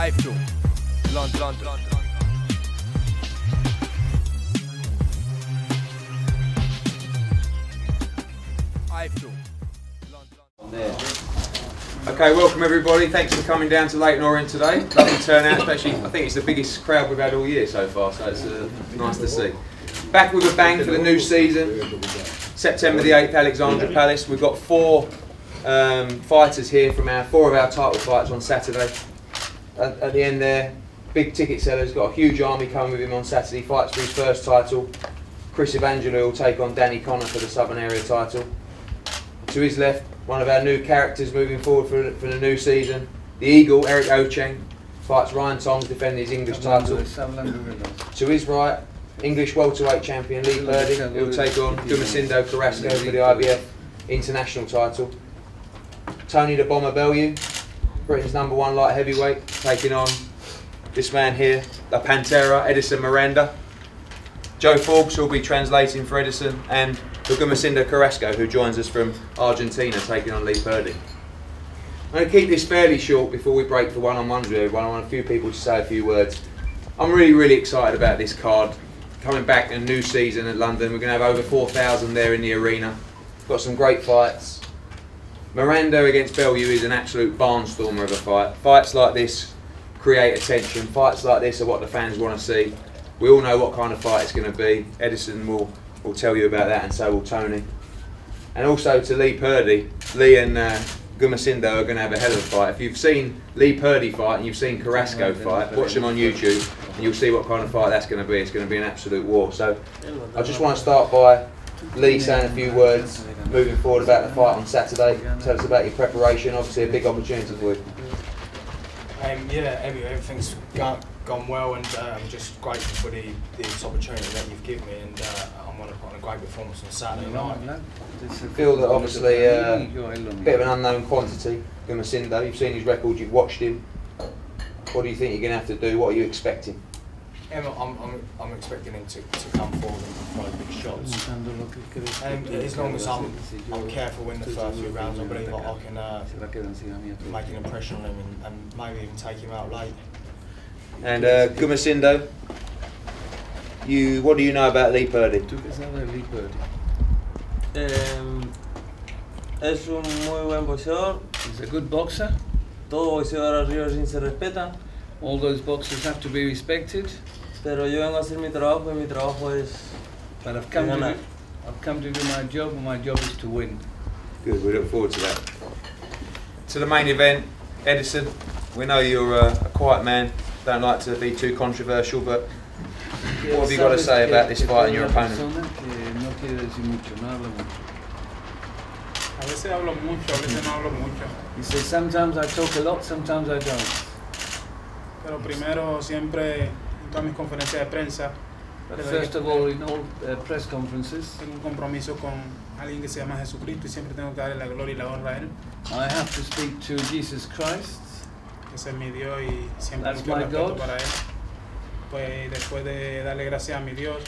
iFILM, London. iFILM, London. Okay, welcome everybody. Thanks for coming down to Leyton Orient today. Lovely turnout, especially I think it's the biggest crowd we've had all year so far, so it's nice to see. Back with a bang for the new season. September the 8th, Alexandra Palace. We've got four fighters here from four of our title fights on Saturday. At the end there, big ticket sellers, got a huge army coming with him on Saturday. Fights for his first title. Chris Evangelou will take on Danny Connor for the Southern Area title. To his left, one of our new characters moving forward for the new season. The Eagle, Eric Ocheng, fights Ryan Tongs defending his English title. To his right, English welterweight champion Lee Purdy, who will take on Gumasindo Carrasco for the IBF international title. Tony Bellew, Britain's #1 light heavyweight, taking on this man here, the Pantera, Edison Miranda. Joe Forbes will be translating for Edison, and Gumasindo Carrasco, who joins us from Argentina, taking on Lee Purdy. I'm going to keep this fairly short before we break for one-on-ones with everyone. I want a few people to say a few words. I'm really excited about this card. Coming back in a new season at London, we're going to have over 4,000 there in the arena. Got some great fights. Miranda against Bellew is an absolute barnstormer of a fight. Fights like this create attention. Fights like this are what the fans want to see. We all know what kind of fight it's going to be. Edison will tell you about that, and so will Tony. And also to Lee Purdy, Lee and Gumasindo are going to have a hell of a fight. If you've seen Lee Purdy fight and you've seen Carrasco fight, watch them on YouTube and you'll see what kind of fight that's going to be. It's going to be an absolute war. So I just want to start by Lee saying a few words moving forward about the fight on Saturday. Tell us about your preparation. Obviously a big opportunity for you. Yeah, everything's gone well, and I'm just grateful for this opportunity that you've given me, and I'm going to put on a great performance on Saturday night. I feel that obviously a bit of an unknown quantity, Gumasindo. You've seen his record, you've watched him. What do you think you're going to have to do? What are you expecting? I'm expecting him to come forward and throw big shots. And as long as I'm careful in the first few rounds, I believe I can make an impression on him and maybe even take him out late. And Gumasindo, what do you know about Lee Purdy? Es un muy buen boxeador. He's a good boxer. Todo boxeador arriba se respetan. All those boxers have to be respected. Pero yo vengo a hacer mi trabajo y mi trabajo es But I've come to do my job, and my job is to win. Good, we look forward to that. To the main event, Edison, we know you're a quiet man, don't like to be too controversial, but what have you got to say about this fight and your opponent? A veces hablo mucho, a veces no hablo mucho. He says sometimes I talk a lot, sometimes I don't. Pero primero siempre en todas mis conferencias de prensa, First of all, in all press conferences, tengo un compromiso con alguien que se llama Jesucristo y siempre tengo que darle la gloria y la honra a él. I have to speak to Jesus Christ. Ese es mi Dios y siempre That's busco my respeto God. para él. Pues después de darle gracias a mi Dios,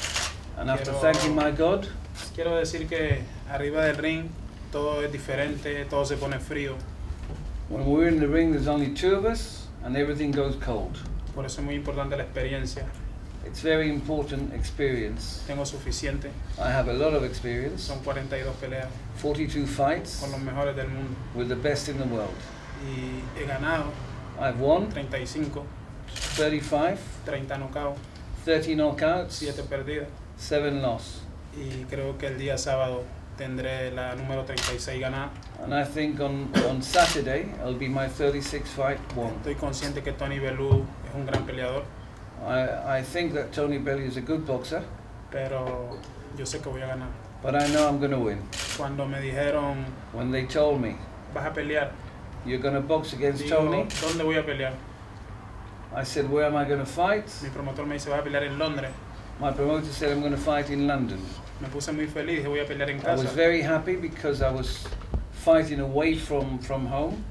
And after thanking my God, quiero decir que arriba del ring todo es diferente, todo se pone frío. when we're in the ring, there's only two of us, and everything goes cold. Por eso es muy importante la experiencia. It's very important experience. Tengo suficiente. I have a lot of experience, Son 42 peleas 42 fights con los mejores del mundo. with the best in the world. Y he ganado I've won 35, 35, 30 knockouts, 30 knockouts, 7 perdidas. 7 loss. Y creo que el día sábado tendré la número 36 ganada. And I think on Saturday, it'll be my 36th fight won. Estoy consciente que Tony Bellew es un gran peleador, I think that Tony Bellew is a good boxer, pero yo sé que voy a ganar. but I know I'm going to win. Cuando me dijeron, When they told me, vas a pelear, you're going to box against digo, Tony, ¿dónde voy a pelear? I said, where am I going to fight? Mi promotor me dice, vas a pelear en Londres. My promoter said, I'm going to fight in London. Me puse muy feliz, dije, voy a pelear en I was casa. very happy because I was fighting away from home,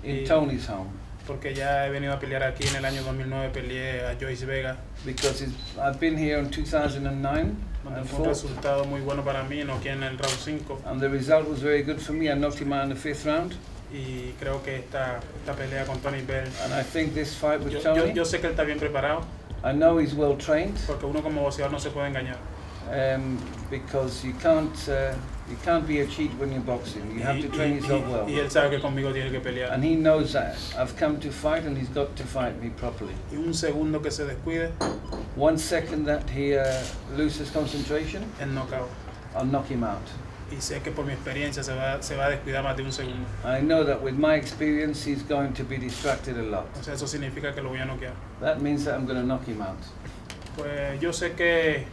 in Tony's home. Porque ya he venido a pelear aquí en el año 2009, peleé a Joyce Vega, Because I've been here in 2009 donde and fue un fought, resultado muy bueno para mí, noqueé en el round 5. and the result was very good for me. I knocked him out in the 5th round. y creo que esta pelea con Tony Bellew, And I think this fight with Tony, yo sé que él está bien preparado, I know he's well trained, porque uno como boxeador no se puede engañar. because you can't be a cheat when you're boxing. You have to train yourself well. Y él sabe que conmigo tiene que pelear. And he knows that. I've come to fight and he's got to fight me properly. Y un segundo que se descuide, 1 second that he loses concentration, el knockout. I'll knock him out. Y sé que por mi experiencia se va a descuidar más de un segundo. I know that with my experience he's going to be distracted a lot. O sea, eso significa que lo voy a noquear. That means that I'm going to knock him out. Pues yo sé que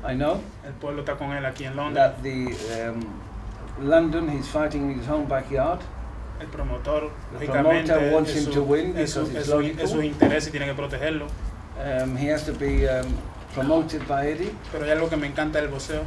I know el pueblo está con él aquí en Londres. that the London, he's fighting in his home backyard. El promotor, The lógicamente, promoter wants him es to win because it's es logical. su interés y tiene que protegerlo. He has to be promoted by Eddie, Pero hay algo que me encanta del boxeo,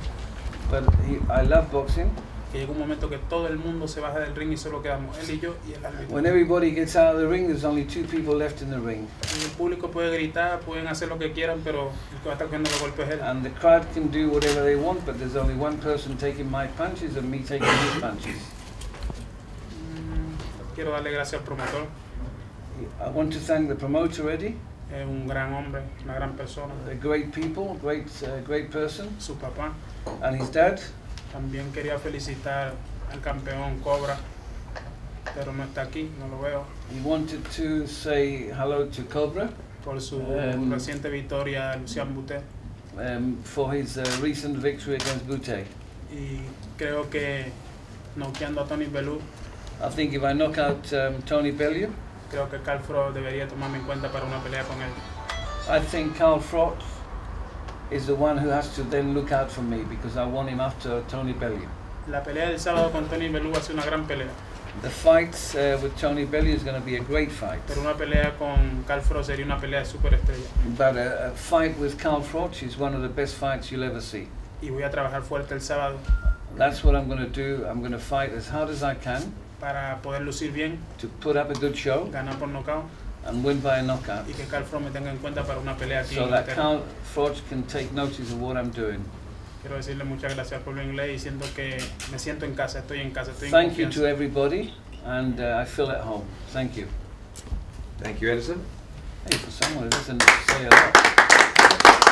but I love boxing. que llega un momento que todo el mundo se baja del ring y solo quedamos él y yo y el árbitro. When everybody gets out of the ring, there's only 2 people left in the ring. Y el público puede gritar, pueden hacer lo que quieran, pero el que va a estar cogiendo los golpes es él. And the crowd can do whatever they want, but there's only one person taking my punches and me taking his punches. Quiero darle gracias al promotor, I want to thank the promoter, Eddie. es un gran hombre, una gran persona. They're great people, great person, Su papá. and his dad. También quería felicitar al campeón Cobra, pero no está aquí, no lo veo, He wanted to say hello to Cobra por su reciente victoria a Lucian Buté. for his recent victory against Butte. Y creo que noqueando a Tony Bellew, I think if I knock out Tony Bellew, creo que Carl Froch debería tomarme en cuenta para una pelea con él. I think Carl Froch is the one who has to then look out for me because I want him after Tony Bellew. La pelea del sábado con Tony Bellew va a ser una gran pelea, The fight with Tony Bellew is going to be a great fight. pero una pelea con Carl Froch sería una pelea de superestrella. But a fight with Carl Froch is one of the best fights you'll ever see. Y voy a trabajar fuerte el sábado That's what I'm going to do. I'm going to fight as hard as I can para poder lucir bien, to put up a good show ganar por nocaut and win by a knockout. y que Carl Froch me tenga en cuenta para una pelea aquí en So that Inglaterra. Carl Froch can take notice of what I'm doing. Quiero decirle muchas gracias por lo inglés y siento que me siento en casa, estoy en casa, estoy en Thank you confianza. to everybody, and I feel at home. Thank you. Thank you, Edison. Hey, for someone who doesn't say a lot.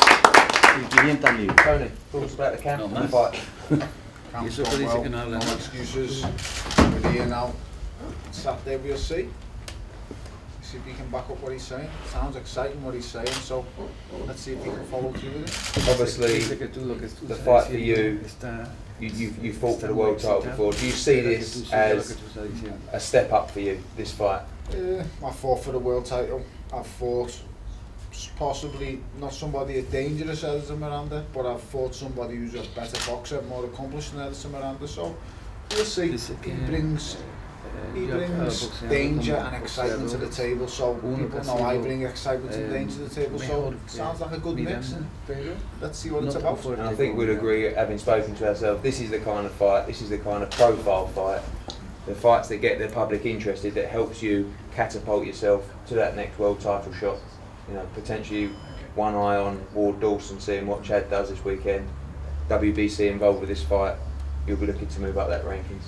500 libras. Tony, thoughts about the camp No, and man. the fight? Eso que dice que no habla no nada. excuses. We're here now. Saturday we'll see. See if he can back up what he's saying. Sounds exciting what he's saying, so let's see if he can follow through with it. Obviously, Dice que tú lo que tú the estás fight for diciendo you, está- you fought for the está world muy title excitado. before. Do you see Espera que this tú sigas lo as que tú estás diciendo. a step up for you, this fight? I fought for the world title. I've fought possibly not somebody as dangerous as Edison Miranda, but I've fought somebody who's a better boxer, more accomplished than Edison Miranda. So we'll see. Dice que, He brings boxeador danger como and excitement to the boxeador, table, so uno people que ha know I sido, bring excitement and danger to the table, so mejor que sounds like a good mix, Miranda, and pero let's see what no it's tan about. fuerte And I think como we'd agree, Miranda. having spoken to ourselves, this is the kind of fight, this is the kind of profile fight, the fights that get the public interested, that helps you catapult yourself to that next world title shot. You know, potentially one eye on Ward Dawson, seeing what Chad does this weekend. WBC involved with this fight, you'll be looking to move up that rankings.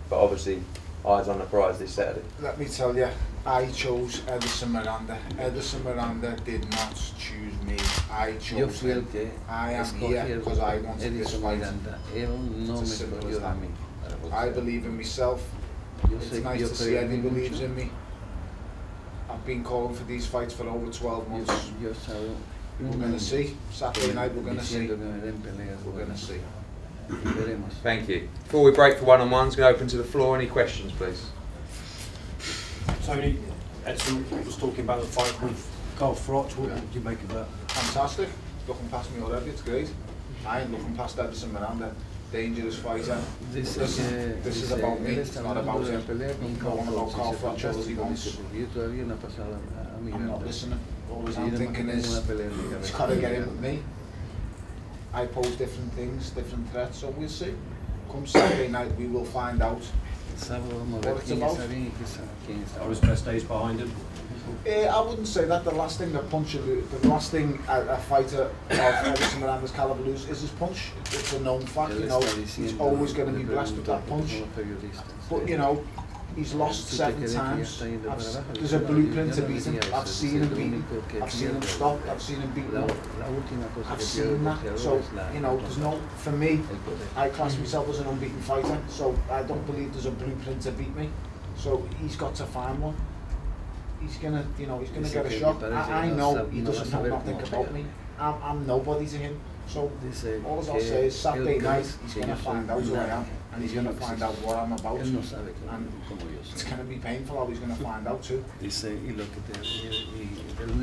But obviously, eyes on the prize this Saturday. Let me tell you, I chose Edison Miranda. Edison Miranda did not choose me. I Yo chose fui el him. que I am escogí here el because I wanted this Edison fight. Miranda. Él no me It's as simple escogió as a that. mí para I boxear. believe in myself. Yo It's sé que nice yo to creo see en Eddie mí believes mucho. in me. I've been calling for these fights for over 12 months. Yo sabo We're going to see. Saturday night we're going to see. diciendo que me den peleas We're going to buenas. see. Veremos. Thank you. Before we break for one-on-ones, going to open to the floor. Any questions, please? Tony, Edson was talking about the fight with Carl Froch. What did you make of that? Fantastic. Looking past me already, it's great. I ain't looking past Edison Miranda. Dangerous fighter. Dice Listen, que this is dice, about me, él it's está not hablando about de la him. pelea He con can go on about Carl Dice, Froch all he fantástico, wants. dice, porque yo todavía no he pasado a mi I'm not grande. listening. All Sí, I'm además thinking que tengo una is, pelea en mi it's cabeza. got to get in with me. I pose different things, different threats, so we'll see. Come Saturday night, we will find out what it's about. Are his best days behind him? I wouldn't say that. The last thing the last thing a fighter of Edison Miranda's caliber loses is his punch. It's a known fact, you know. He's always going to be blessed with that punch. But you know, he's lost 7 times. There's a blueprint to beat him. I've seen him beat him. I've seen him stop. I've seen him beat him. I've seen that. So you know, there's no. For me, I class myself as an unbeaten fighter. So I don't believe there's a blueprint to beat me. So he's got to find one. He's gonna, you know, he's gonna get a shot. I know he doesn't know nothing about me. I'm nobody to him. So all I'll say is Saturday night he's gonna find out who I am, and he's gonna find out what I'm about. And it's gonna be painful how he's gonna find out too.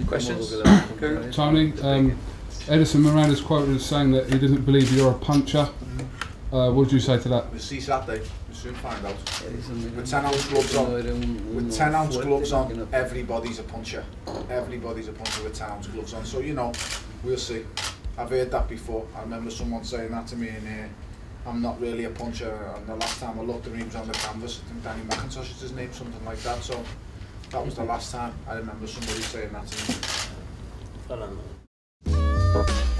Questions? Tony, Edison Miranda's quoted as saying that he doesn't believe you're a puncher. What would you say to that? We'll see Saturday. We'll soon find out. With 10-ounce gloves on, with 10-ounce gloves on, everybody's a puncher. Everybody's a puncher with 10-ounce gloves on. So you know, we'll see. I've heard that before. I remember someone saying that to me, and I'm not really a puncher. And the last time I looked, he was on the canvas. I think Danny McIntosh is his name, something like that. So that was the last time I remember somebody saying that to me.